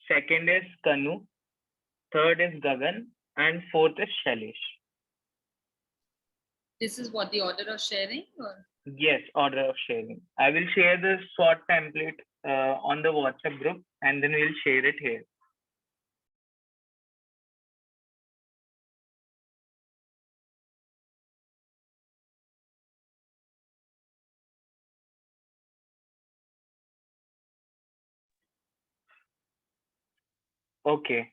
2nd is Kanu, 3rd is Gagan, and 4th is Shailesh.
This is what the order of sharing? Or?
Yes, order of sharing. I will share the SWOT template on the WhatsApp group and then we'll share it here. Okay.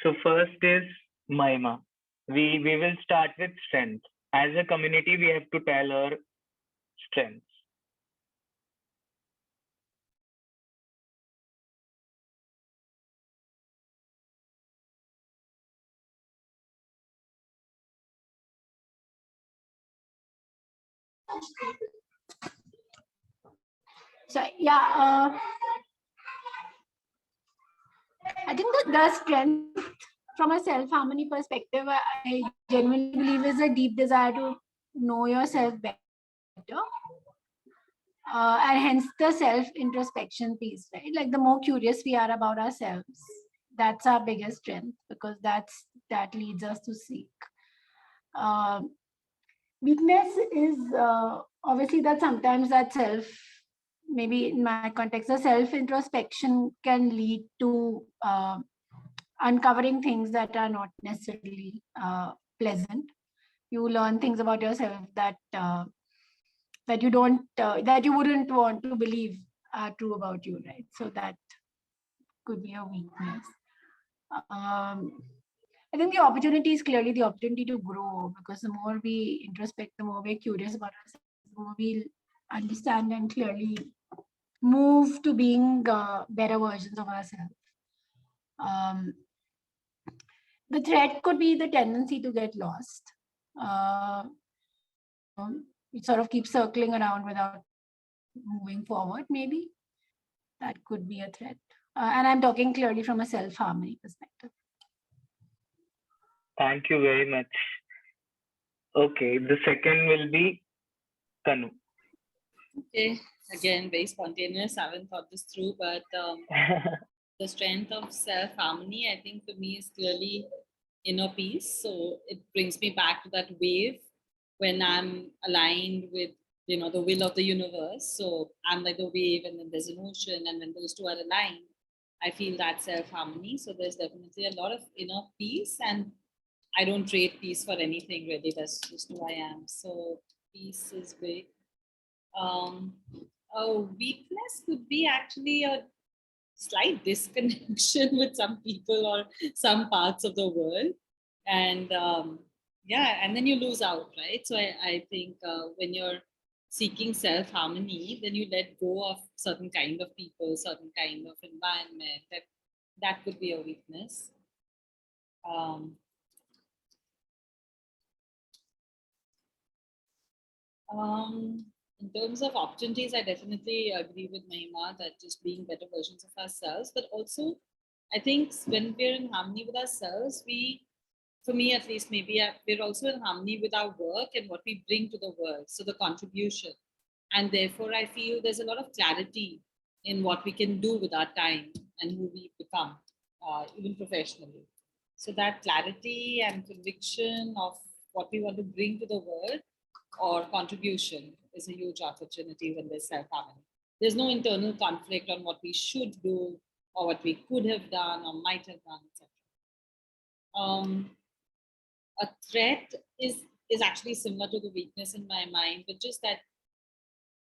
So first is Mahima. We will start with strength. As a community, we have to tell our strengths.
So yeah, I think that the strength from a self-harmony perspective, I genuinely believe is a deep desire to know yourself better. And hence the self-introspection piece, right? Like the more curious we are about ourselves, that's our biggest strength because that leads us to seek. Weakness is obviously that sometimes that maybe in my context, the self-introspection can lead to uncovering things that are not necessarily pleasant. You learn things about yourself that that you wouldn't want to believe are true about you, right? So that could be a weakness. I think the opportunity is clearly the opportunity to grow, because the more we introspect, the more we're curious about ourselves, the more we'll understand and clearly move to being better versions of ourselves. The threat could be the tendency to get lost. It sort of keeps circling around without moving forward, maybe. That could be a threat. And I'm talking clearly from a self-harmony perspective.
Thank you very much. Okay, the second will be Kanu.
Okay, again, very spontaneous. I haven't thought this through, but the strength of self-harmony, I think for me is clearly inner peace. So it brings me back to that wave when I'm aligned with, the will of the universe. So I'm like the wave and then there's an ocean, and when those two are aligned, I feel that self-harmony. So there's definitely a lot of inner peace, and I don't trade peace for anything really. That's just who I am. So peace is big. A weakness could be actually a slight disconnection with some people or some parts of the world, and and then you lose out, right? So I think when you're seeking self-harmony, then you let go of certain kind of people, certain kind of environment. That could be a weakness. In terms of opportunities, I definitely agree with Mahima that just being better versions of ourselves, but also I think when we're in harmony with ourselves, for me at least, maybe we're also in harmony with our work and what we bring to the world. So the contribution. And therefore, I feel there's a lot of clarity in what we can do with our time and who we become, even professionally. So that clarity and conviction of what we want to bring to the world or contribution is a huge opportunity when there's self-harmony. There's no internal conflict on what we should do or what we could have done or might have done, etc. A threat is actually similar to the weakness in my mind, but just that,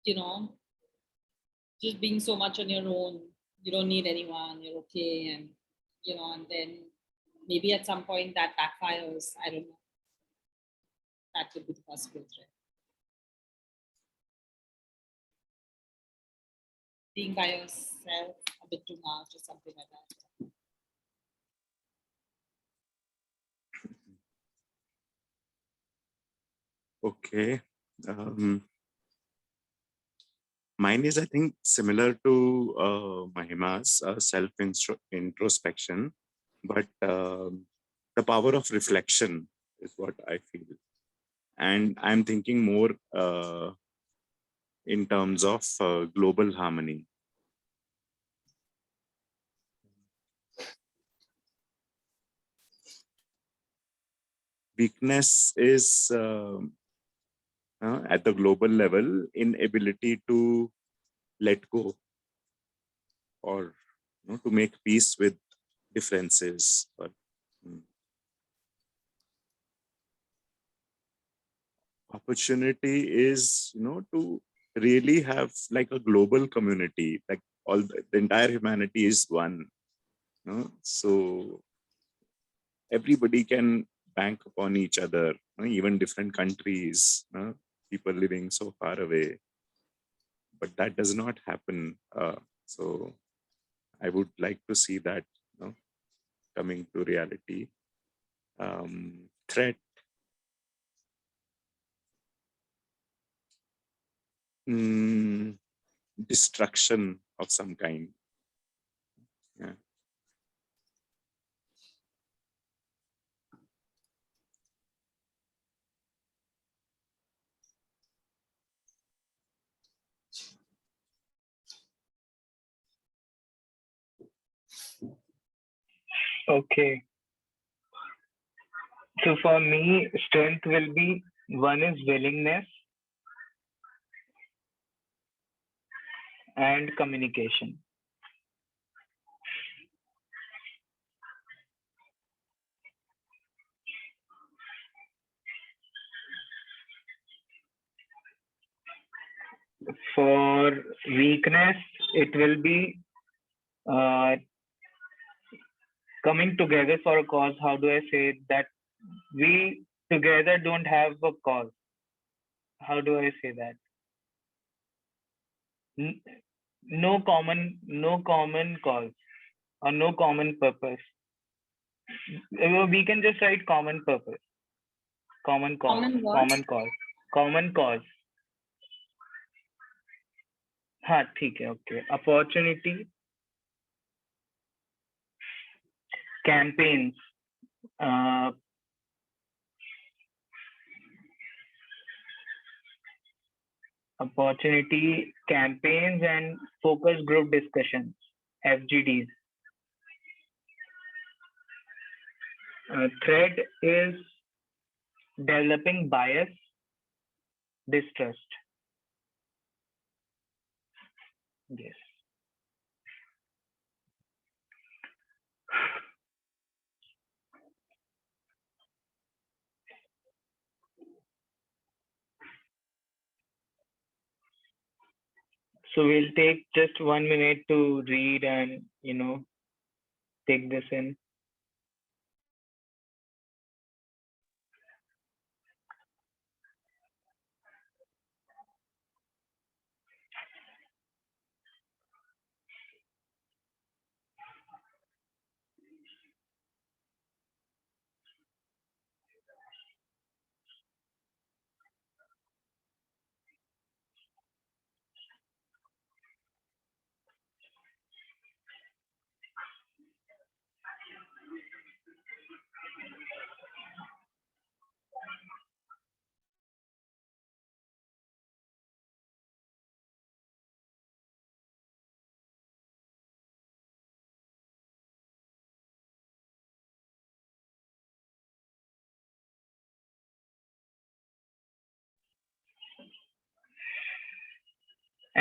you know, just being so much on your own, you don't need anyone, you're okay, and you know, and then maybe at some point that backfires. I don't know. That could be the possible threat. Being by yourself a bit too much or something like that.
Okay. Mine is, I think, similar to Mahima's self-introspection, but the power of reflection is what I feel. And I'm thinking more in terms of global harmony. Weakness is at the global level inability to let go or to make peace with differences. But opportunity is to really have like a global community, like all the entire humanity is one. So everybody can bank upon each other, even different countries, people living so far away. But that does not happen. So I would like to see that coming to reality. Threat. Destruction of some kind. Yeah.
Okay. So for me, strength will be, one is willingness and communication. For weakness, it will be uh, coming together for a cause. How do I say it? That we together don't have a cause. How do I say that? N- no common cause or no common purpose. We can just write common purpose, common cause,
Common what?
common cause, common cause. हाँ ठीक है okay. Opportunity, campaigns, uh, opportunity, campaigns, and focus group discussions, FGDs. Threat is developing bias, distrust. Yes. So we'll take just 1 minute to read and take this in.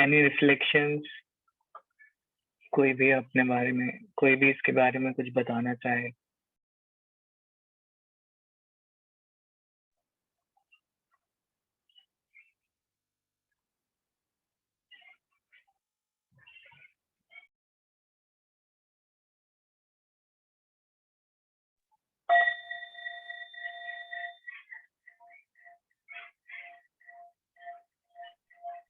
Any reflections? कोई भी अपने बारे में, कोई भी इसके बारे में कुछ बताना चाहे?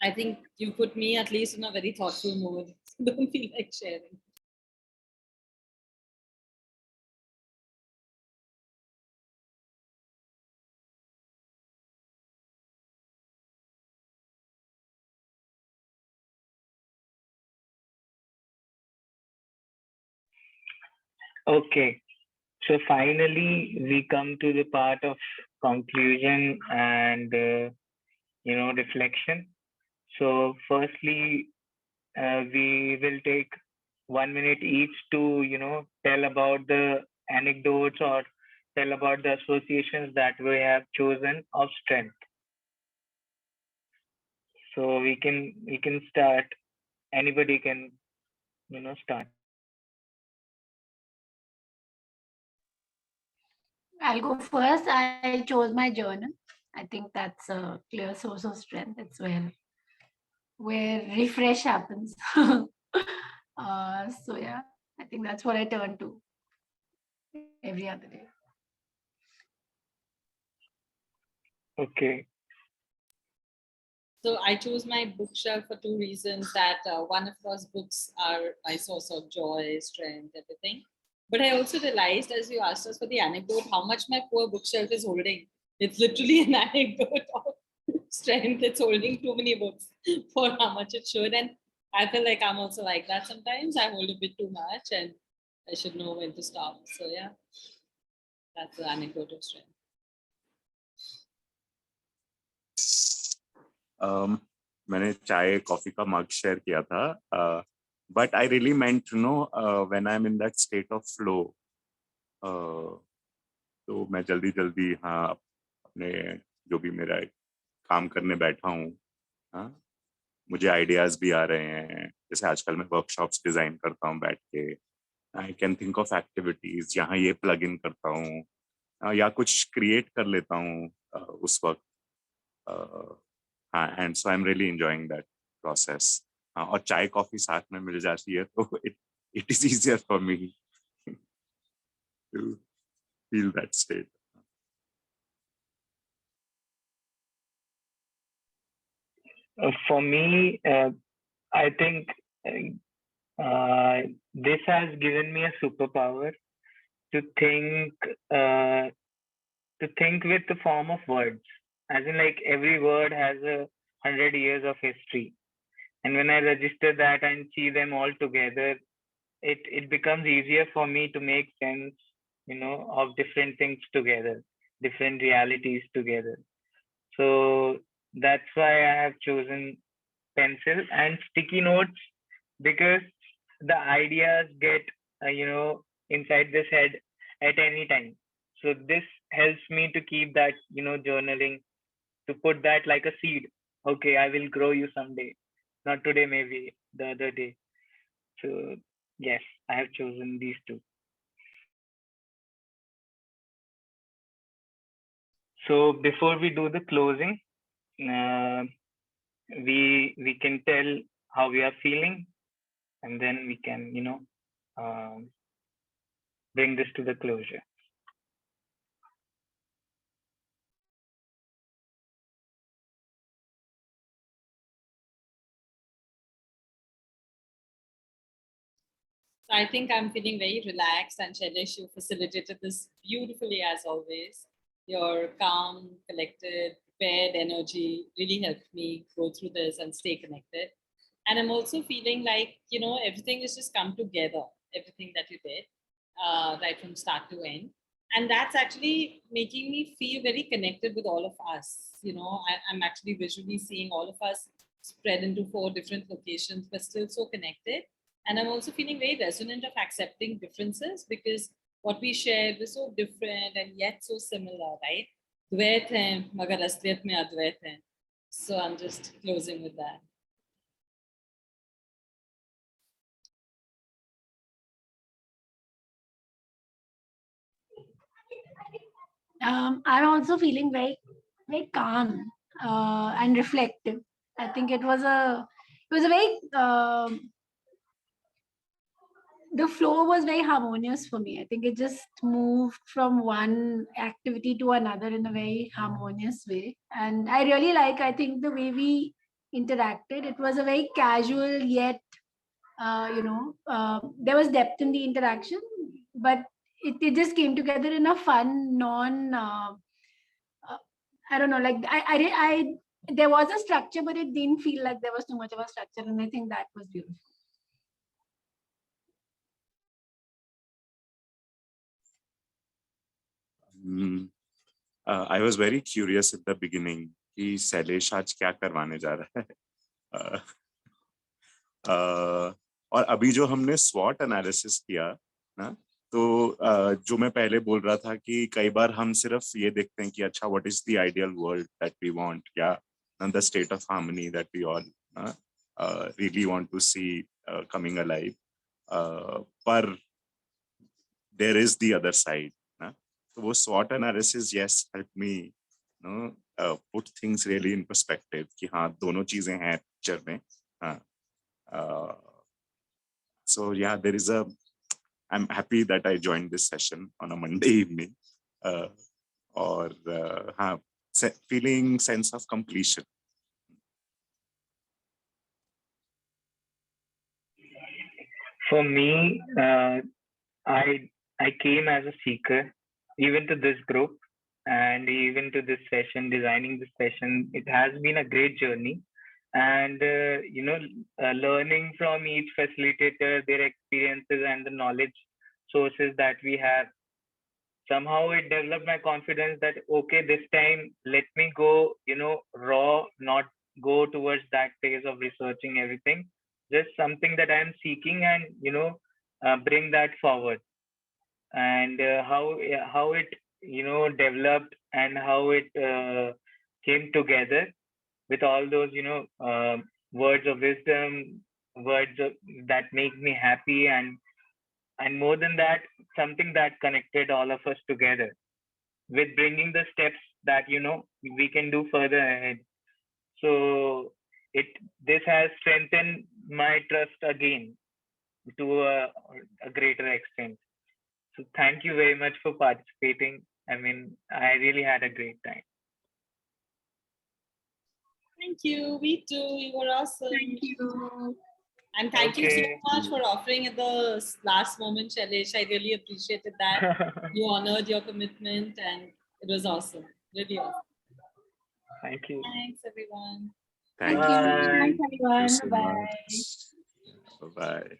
I think you put me at least in a very thoughtful mood. Don't feel like sharing.
Okay, so finally we come to the part of conclusion and reflection. So firstly, we will take 1 minute each to tell about the anecdotes or tell about the associations that we have chosen of strength. So we can start. Anybody can start.
I'll go first. I chose my journal. I think that's a clear source of strength. It's where refresh happens. So yeah, I think that's what I turn to every other day.
Okay.
So I chose my bookshelf for two reasons. That one, of course, books are my source of joy, strength, everything. But I also realized, as you asked us for the anecdote, how much my poor bookshelf is holding. It's literally an anecdote of strength. It's holding too many books for how much it should. And I feel like I'm also like that sometimes. I hold a bit too much and I should know when to stop. So yeah, that's the anecdote of strength.
मैंने चाय coffee का मग share किया था, but I really meant when I'm in that state of flow, तो मैं जल्दी हाँ अपने जो भी मेरा काम करने बैठा हूँ, हाँ मुझे आइडियाज भी आ रहे हैं. जैसे आजकल मैं वर्कशॉप्स डिजाइन करता हूँ बैठ के, I can think of activities, यहाँ ये प्लग इन करता हूँ या कुछ क्रिएट कर लेता हूँ उस वक्त. हाँ, and so I am really enjoying that process. और चाय कॉफी साथ में मिल जाती है तो it is easier for me to feel that state.
For me, I think this has given me a superpower to think with the form of words. As in, like every word has 100 years of history, and when I register that and see them all together, it becomes easier for me to make sense, of different things together, different realities together. So that's why I have chosen pencil and sticky notes, because the ideas get inside this head at any time. So this helps me to keep that journaling, to put that like a seed. Okay, I will grow you someday, not today, maybe the other day. So yes, I have chosen these two. So before we do the closing, we can tell how we are feeling, and then we can bring this to the closure.
So I think I'm feeling very relaxed, and Shailesh, you facilitated this beautifully as always. Your calm, collected, prepared energy really helped me go through this and stay connected. And I'm also feeling like, everything has just come together, everything that you did, right from start to end. And that's actually making me feel very connected with all of us. I'm actually visually seeing all of us spread into 4 different locations, but still so connected. And I'm also feeling very resonant of accepting differences, because what we shared was so different and yet so similar, right? Dvait hain, magar asliat mein advait hain. So I'm just closing with that.
I'm also feeling very, very calm and reflective. I think it was a very the flow was very harmonious for me. I think it just moved from one activity to another in a very harmonious way. And I really I think the way we interacted, it was a very casual yet, there was depth in the interaction, but it just came together in a fun, I don't know, like there was a structure, but it didn't feel like there was too much of a structure. And I think that was beautiful.
I was very curious at the beginning कि शैलेश आज क्या करवाने जा रहा है. और अभी जो हमने SWOT एनालिसिस किया ना, तो जो मैं पहले बोल रहा था कि कई बार हम सिर्फ ये देखते हैं कि अच्छा what is the ideal world that we want, या the state of harmony that we all really want to see coming alive, पर there is the other side ना. तो वो SWOT analysis yes helped me put things really in perspective कि हाँ दोनों चीजें हैं पिक्चर में. So yeah, I'm happy that I joined this session on a Monday evening, or feeling sense of completion.
For me, I came as a seeker, even to this group and even to this session, designing this session. It has been a great journey, and learning from each facilitator, their experiences and the knowledge sources that we have. Somehow it developed my confidence that okay, this time let me go, raw, not go towards that phase of researching everything. Just something that I'm seeking, and bring that forward. And how it developed, and how it came together with all those words of wisdom, that make me happy, and more than that, something that connected all of us together with bringing the steps that we can do further ahead. So this has strengthened my trust again to a greater extent. So thank you very much for participating. I mean, I really had a great time.
Thank you. We too. You were awesome.
Thank you.
And thank you
Okay.
so much for offering at the last moment, Shailesh. I really appreciated that. You honored your commitment, and it was awesome. Really awesome.
Thank you.
Thanks, everyone.
Thank you.
Bye.
Thanks, everyone.
Thank you so
Bye.
much. Bye-bye.